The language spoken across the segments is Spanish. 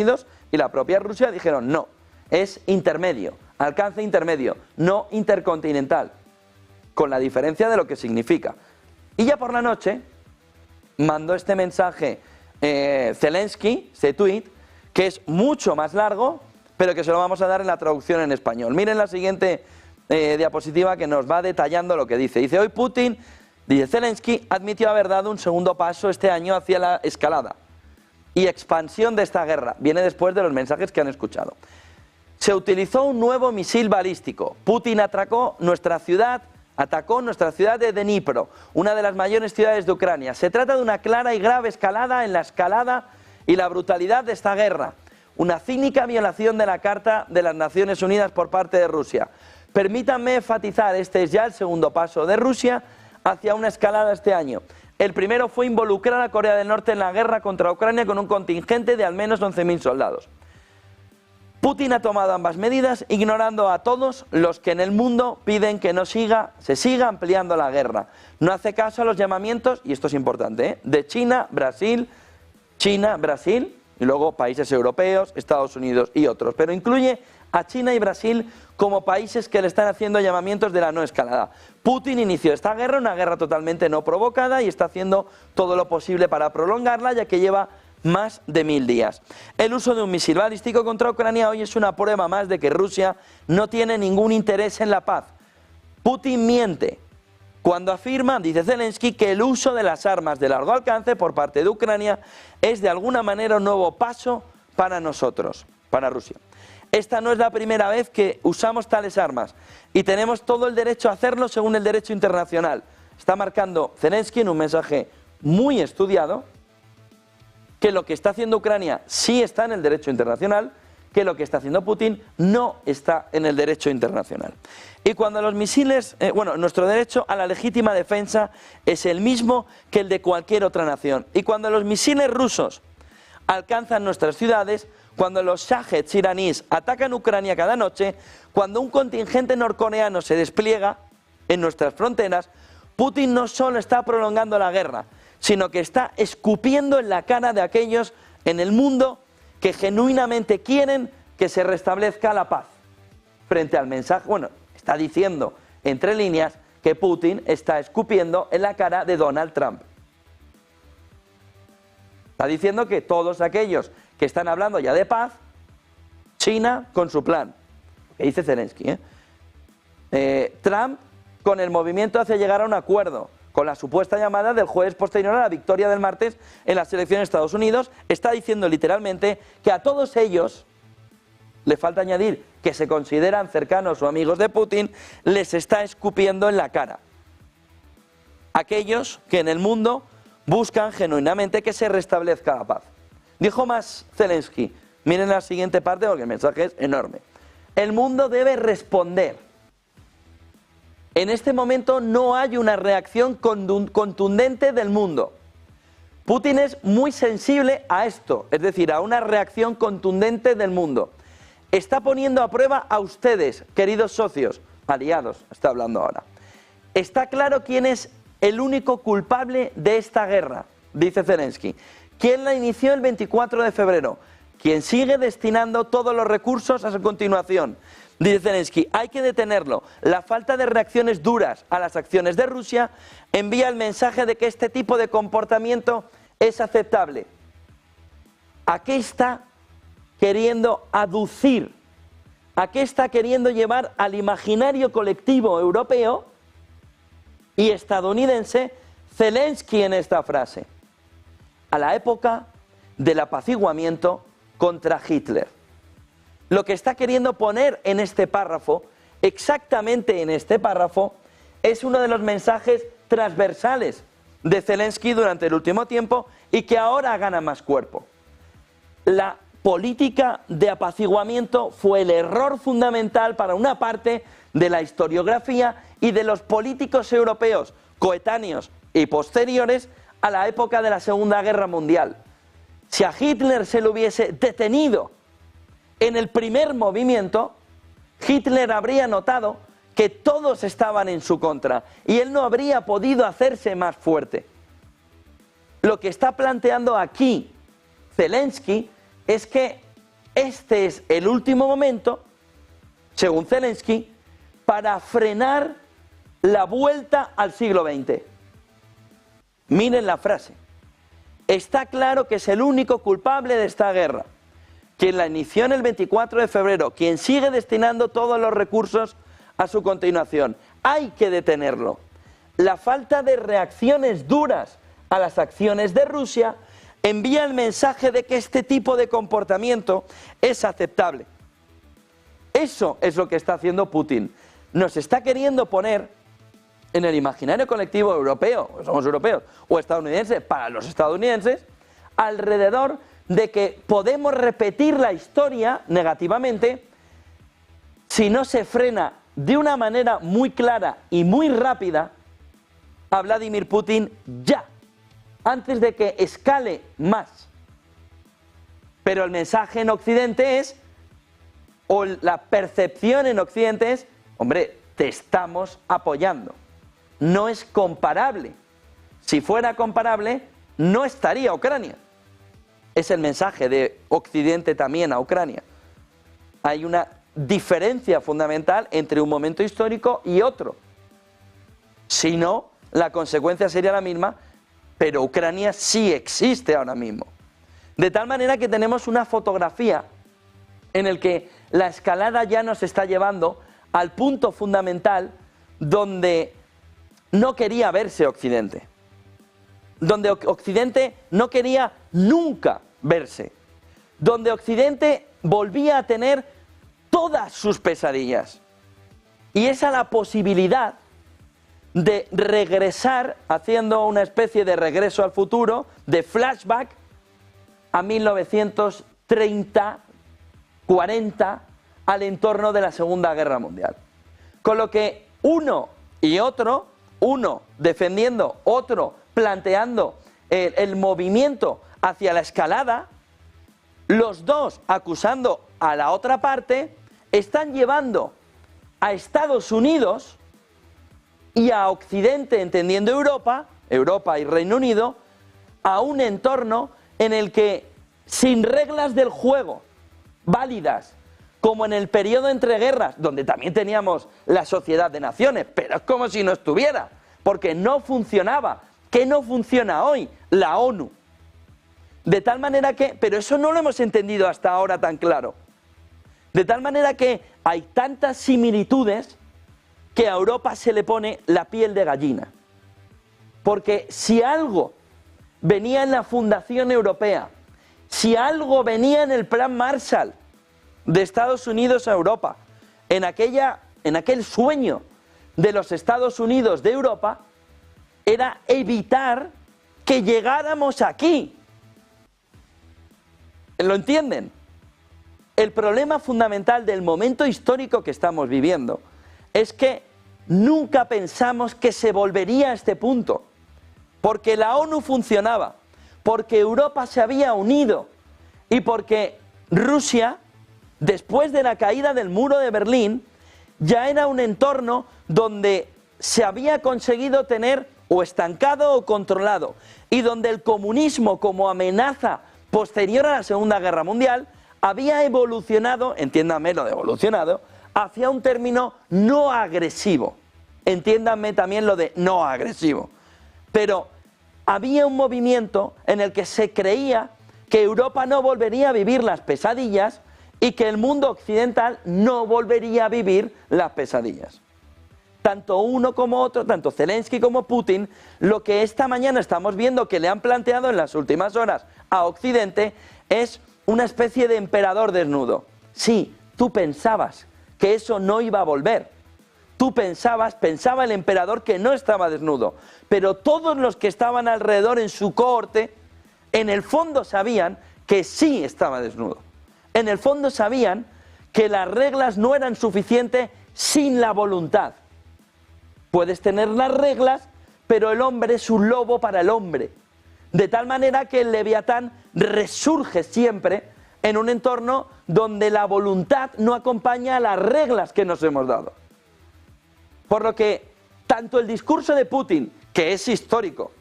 Unidos y la propia Rusia dijeron no, es intermedio, alcance intermedio, no intercontinental, con la diferencia de lo que significa. Y ya por la noche mandó este mensaje Zelensky, este tweet, que es mucho más largo, pero que se lo vamos a dar en la traducción en español. Miren la siguiente diapositiva que nos va detallando lo que dice. Dice, hoy Putin, dice Zelensky, admitió haber dado un segundo paso este año hacia la escalada y expansión de esta guerra. Viene después de los mensajes que han escuchado. Se utilizó un nuevo misil balístico. Putin atacó nuestra ciudad de Dnipro, una de las mayores ciudades de Ucrania. Se trata de una clara y grave escalada en la escalada y la brutalidad de esta guerra. Una cínica violación de la Carta de las Naciones Unidas por parte de Rusia. Permítanme enfatizar, este es ya el segundo paso de Rusia hacia una escalada este año. El primero fue involucrar a Corea del Norte en la guerra contra Ucrania con un contingente de al menos 11.000 soldados. Putin ha tomado ambas medidas, ignorando a todos los que en el mundo piden que se siga ampliando la guerra. No hace caso a los llamamientos, y esto es importante, de China, Brasil, y luego países europeos, Estados Unidos y otros, pero incluye a China y Brasil como países que le están haciendo llamamientos de la no escalada. Putin inició esta guerra, una guerra totalmente no provocada, y está haciendo todo lo posible para prolongarla, ya que lleva más de 1000 días. El uso de un misil balístico contra Ucrania hoy es una prueba más de que Rusia no tiene ningún interés en la paz. Putin miente cuando afirma, dice Zelensky, que el uso de las armas de largo alcance por parte de Ucrania es de alguna manera un nuevo paso para nosotros, para Rusia. Esta no es la primera vez que usamos tales armas y tenemos todo el derecho a hacerlo según el derecho internacional. Está marcando Zelensky en un mensaje muy estudiado que lo que está haciendo Ucrania sí está en el derecho internacional, que lo que está haciendo Putin no está en el derecho internacional. Y cuando los misiles, nuestro derecho a la legítima defensa es el mismo que el de cualquier otra nación. Y cuando los misiles rusos alcanzan nuestras ciudades, cuando los Shaheds iraníes atacan Ucrania cada noche, cuando un contingente norcoreano se despliega en nuestras fronteras, Putin no solo está prolongando la guerra, sino que está escupiendo en la cara de aquellos en el mundo que genuinamente quieren que se restablezca la paz. Frente al mensaje, está diciendo entre líneas que Putin está escupiendo en la cara de Donald Trump. Está diciendo que todos aquellos que están hablando ya de paz, China con su plan, que dice Zelensky, Trump con el movimiento hacia llegar a un acuerdo, con la supuesta llamada del jueves posterior a la victoria del martes en las elecciones de Estados Unidos, está diciendo literalmente que a todos ellos, le falta añadir que se consideran cercanos o amigos de Putin, les está escupiendo en la cara. Aquellos que en el mundo buscan genuinamente que se restablezca la paz. Dijo más Zelensky, miren la siguiente parte porque el mensaje es enorme. El mundo debe responder. En este momento no hay una reacción contundente del mundo. Putin es muy sensible a esto, es decir, a una reacción contundente del mundo. Está poniendo a prueba a ustedes, queridos socios, aliados, está hablando ahora. Está claro quién es el único culpable de esta guerra, dice Zelensky. ¿Quién la inició el 24 de febrero? ¿Quién sigue destinando todos los recursos a su continuación? Dice Zelensky, hay que detenerlo. La falta de reacciones duras a las acciones de Rusia envía el mensaje de que este tipo de comportamiento es aceptable. ¿A qué está queriendo aducir? ¿A qué está queriendo llevar al imaginario colectivo europeo y estadounidense Zelensky en esta frase? A la época del apaciguamiento contra Hitler. Lo que está queriendo poner en este párrafo, exactamente en este párrafo, es uno de los mensajes transversales de Zelensky durante el último tiempo y que ahora gana más cuerpo. La política de apaciguamiento fue el error fundamental para una parte de la historiografía y de los políticos europeos coetáneos y posteriores a la época de la Segunda Guerra Mundial. Si a Hitler se lo hubiese detenido en el primer movimiento, Hitler habría notado que todos estaban en su contra y él no habría podido hacerse más fuerte. Lo que está planteando aquí Zelensky es que este es el último momento, según Zelensky, para frenar la vuelta al siglo XX. Miren la frase. Está claro que es el único culpable de esta guerra, quien la inició en el 24 de febrero, quien sigue destinando todos los recursos a su continuación. Hay que detenerlo. La falta de reacciones duras a las acciones de Rusia envía el mensaje de que este tipo de comportamiento es aceptable. Eso es lo que está haciendo Putin. Nos está queriendo poner en el imaginario colectivo europeo, somos europeos, o estadounidenses, para los estadounidenses, alrededor de que podemos repetir la historia negativamente si no se frena de una manera muy clara y muy rápida a Vladimir Putin ya, antes de que escale más. Pero el mensaje en Occidente es, o la percepción en Occidente es, hombre, te estamos apoyando. No es comparable. Si fuera comparable, no estaría Ucrania. Es el mensaje de Occidente también a Ucrania. Hay una diferencia fundamental entre un momento histórico y otro. Si no, la consecuencia sería la misma, pero Ucrania sí existe ahora mismo. De tal manera que tenemos una fotografía en el que la escalada ya nos está llevando al punto fundamental donde no quería verse Occidente, donde Occidente no quería nunca verse, donde Occidente volvía a tener todas sus pesadillas. Y esa la posibilidad de regresar, haciendo una especie de regreso al futuro, de flashback a 1930, 40, al entorno de la Segunda Guerra Mundial. Con lo que uno y otro, uno defendiendo, otro planteando el movimiento hacia la escalada, los dos acusando a la otra parte, están llevando a Estados Unidos y a Occidente, entendiendo Europa y Reino Unido, a un entorno en el que, sin reglas del juego válidas, como en el periodo entre guerras, donde también teníamos la Sociedad de Naciones, pero es como si no estuviera, porque no funcionaba. ¿Qué no funciona hoy? La ONU. De tal manera que, pero eso no lo hemos entendido hasta ahora tan claro. De tal manera que hay tantas similitudes que a Europa se le pone la piel de gallina. Porque si algo venía en la Fundación Europea, si algo venía en el Plan Marshall de Estados Unidos a Europa, en aquel sueño de los Estados Unidos de Europa, era evitar que llegáramos aquí. ¿Lo entienden? El problema fundamental del momento histórico que estamos viviendo es que nunca pensamos que se volvería a este punto, porque la ONU funcionaba, porque Europa se había unido y porque Rusia, después de la caída del muro de Berlín, ya era un entorno donde se había conseguido tener o estancado o controlado, y donde el comunismo como amenaza posterior a la Segunda Guerra Mundial había evolucionado, entiéndanme lo de evolucionado, hacia un término no agresivo. Entiéndanme también lo de no agresivo. Pero había un movimiento en el que se creía que Europa no volvería a vivir las pesadillas y que el mundo occidental no volvería a vivir las pesadillas. Tanto uno como otro, tanto Zelensky como Putin, lo que esta mañana estamos viendo que le han planteado en las últimas horas a Occidente es una especie de emperador desnudo. Sí, tú pensabas que eso no iba a volver. Tú pensaba el emperador que no estaba desnudo, pero todos los que estaban alrededor en su cohorte, en el fondo sabían que sí estaba desnudo. En el fondo sabían que las reglas no eran suficientes sin la voluntad. Puedes tener las reglas, pero el hombre es un lobo para el hombre. De tal manera que el Leviatán resurge siempre en un entorno donde la voluntad no acompaña a las reglas que nos hemos dado. Por lo que tanto el discurso de Putin, que es histórico,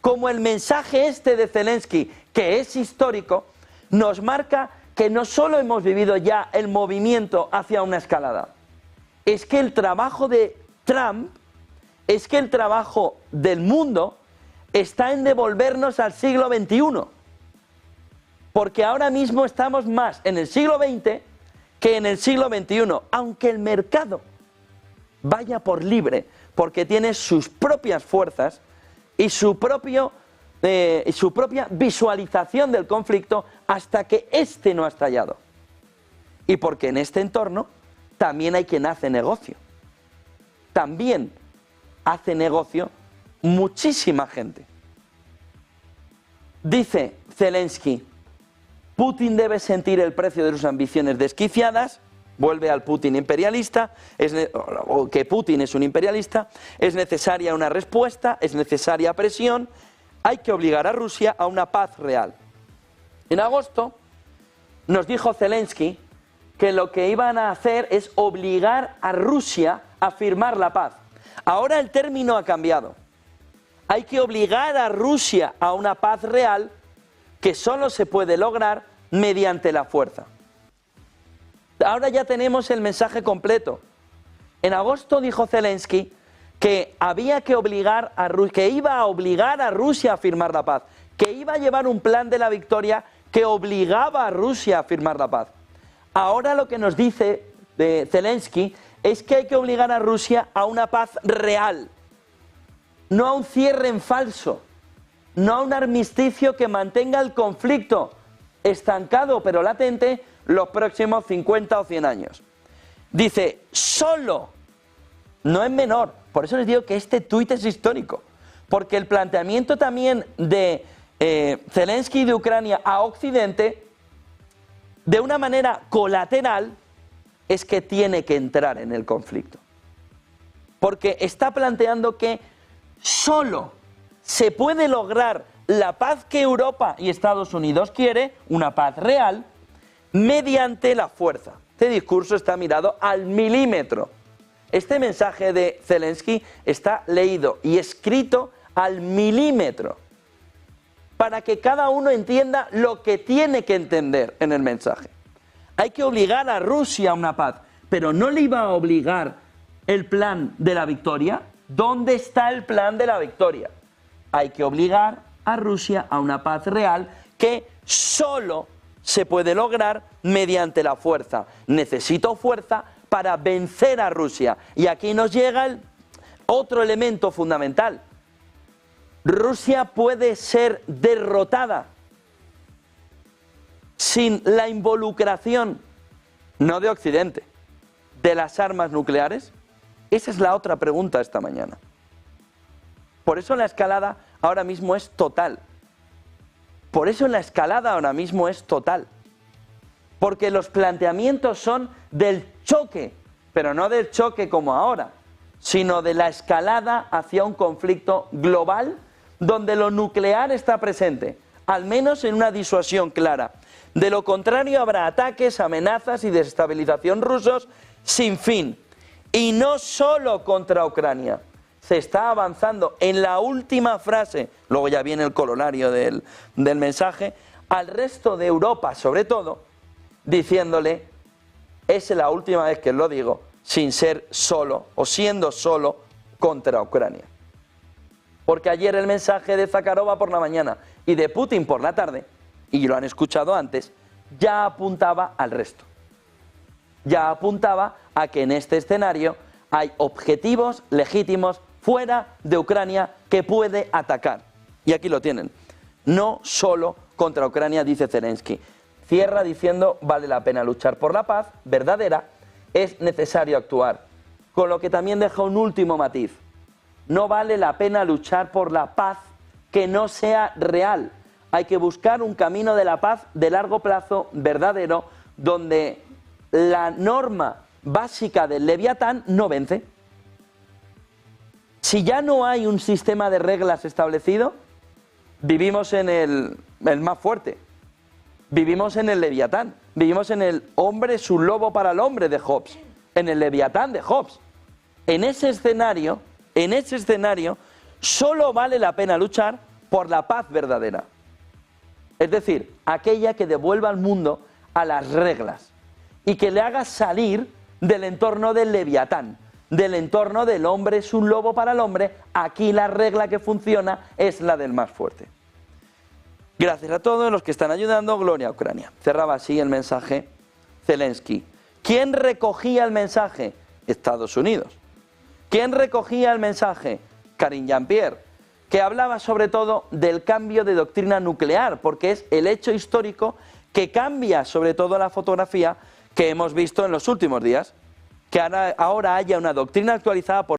como el mensaje este de Zelensky, que es histórico, nos marca que no solo hemos vivido ya el movimiento hacia una escalada, es que el trabajo de Trump, es que el trabajo del mundo está en devolvernos al siglo XXI. Porque ahora mismo estamos más en el siglo XX que en el siglo XXI, aunque el mercado vaya por libre, porque tiene sus propias fuerzas y su propia visualización del conflicto hasta que éste no ha estallado. Y porque en este entorno también hay quien hace negocio. También hace negocio muchísima gente. Dice Zelensky, Putin debe sentir el precio de sus ambiciones desquiciadas, vuelve al Putin imperialista, o que Putin es un imperialista, es necesaria una respuesta, es necesaria presión, hay que obligar a Rusia a una paz real. En agosto nos dijo Zelensky que lo que iban a hacer es obligar a Rusia a firmar la paz. Ahora el término ha cambiado. Hay que obligar a Rusia a una paz real que solo se puede lograr mediante la fuerza. Ahora ya tenemos el mensaje completo. En agosto dijo Zelensky que había que obligar a que iba a obligar a Rusia a firmar la paz, que iba a llevar un plan de la victoria que obligaba a Rusia a firmar la paz. Ahora lo que nos dice Zelensky es que hay que obligar a Rusia a una paz real, no a un cierre en falso, no a un armisticio que mantenga el conflicto estancado pero latente los próximos 50 o 100 años. Dice, solo, no es menor, por eso les digo que este tuit es histórico, porque el planteamiento también de Zelensky de Ucrania a Occidente, de una manera colateral, es que tiene que entrar en el conflicto. Porque está planteando que solo se puede lograr la paz que Europa y Estados Unidos quiere, una paz real, mediante la fuerza. Este discurso está mirado al milímetro. Este mensaje de Zelensky está leído y escrito al milímetro para que cada uno entienda lo que tiene que entender en el mensaje. Hay que obligar a Rusia a una paz, pero ¿no le iba a obligar el plan de la victoria? ¿Dónde está el plan de la victoria? Hay que obligar a Rusia a una paz real que solo se puede lograr mediante la fuerza. Necesito fuerza para vencer a Rusia. Y aquí nos llega el otro elemento fundamental. Rusia puede ser derrotada sin la involucración, no de Occidente, de las armas nucleares. Esa es la otra pregunta esta mañana. Por eso la escalada ahora mismo es total. Por eso la escalada ahora mismo es total. Porque los planteamientos son del choque, pero no del choque como ahora, sino de la escalada hacia un conflicto global donde lo nuclear está presente, al menos en una disuasión clara. De lo contrario habrá ataques, amenazas y desestabilización rusos sin fin. Y no solo contra Ucrania. Se está avanzando en la última frase, luego ya viene el corolario del mensaje, al resto de Europa sobre todo, diciéndole, es la última vez que lo digo, sin ser solo o siendo solo contra Ucrania. Porque ayer el mensaje de Zakharova por la mañana y de Putin por la tarde, y lo han escuchado antes, ya apuntaba al resto. Ya apuntaba a que en este escenario hay objetivos legítimos fuera de Ucrania que puede atacar. Y aquí lo tienen. No solo contra Ucrania, dice Zelensky. Cierra diciendo, vale la pena luchar por la paz verdadera, es necesario actuar. Con lo que también deja un último matiz. No vale la pena luchar por la paz que no sea real. Hay que buscar un camino de la paz de largo plazo, verdadero, donde la norma básica del Leviatán no vence. Si ya no hay un sistema de reglas establecido, vivimos en el más fuerte. Vivimos en el Leviatán. Vivimos en el hombre es un lobo para el hombre de Hobbes. En el Leviatán de Hobbes. En ese escenario, solo vale la pena luchar por la paz verdadera. Es decir, aquella que devuelva al mundo a las reglas y que le haga salir del entorno del Leviatán, del entorno del hombre es un lobo para el hombre. Aquí la regla que funciona es la del más fuerte. Gracias a todos los que están ayudando, gloria a Ucrania. Cerraba así el mensaje Zelensky. ¿Quién recogía el mensaje? Estados Unidos. ¿Quién recogía el mensaje? Karine Jean-Pierre, que hablaba sobre todo del cambio de doctrina nuclear, porque es el hecho histórico que cambia sobre todo la fotografía que hemos visto en los últimos días, que ahora haya una doctrina actualizada por